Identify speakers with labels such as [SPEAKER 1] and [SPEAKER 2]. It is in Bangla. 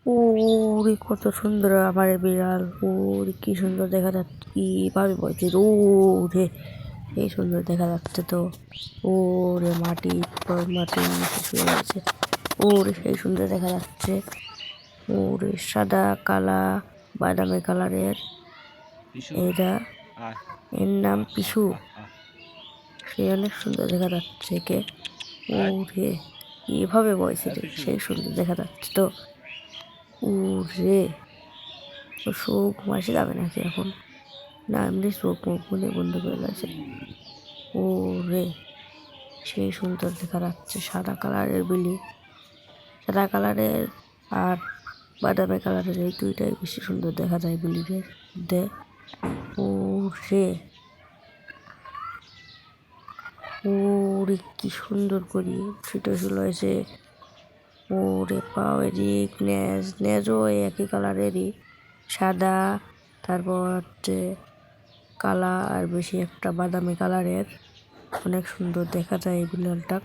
[SPEAKER 1] ওরে কত সুন্দর আমার বিড়াল, ওরে কি সুন্দর দেখা যাচ্ছে, কিভাবে বলছে ওরে, এই সুন্দর দেখা যাচ্ছে তো। ওরে মাটির নিচে শুয়ে আছে, ওরে সেই সুন্দর দেখা যাচ্ছে। ওরে সাদা কালা বাদামি কালারের, এরা এর নাম পিসু। সে অনেক সুন্দর দেখা যাচ্ছে কে। ওরে কিভাবে বয়সে রে, সেই সুন্দর দেখা যাচ্ছে তো। ওরে তো শোক ঘুমাইছে যাবে নাকি এখন? না এমনি চোখ মুখ গুনে বন্ধ করে গেছে। ওরে সেই সুন্দর দেখা যাচ্ছে, সাদা কালারের বিলি, সাদা কালারের আর বাদামি কালারের, এই দুইটাই বেশি সুন্দর দেখা যায় বিলিদের মধ্যে। ওরে ওরে কি সুন্দর করি ছুটো হয়েছে। ওরে পাও এদিক নেজও একই কালারেরই, সাদা, তারপর হচ্ছে কালা আর বেশি একটা বাদামি কালারের। অনেক সুন্দর দেখা যায় এই বিড়ালটা।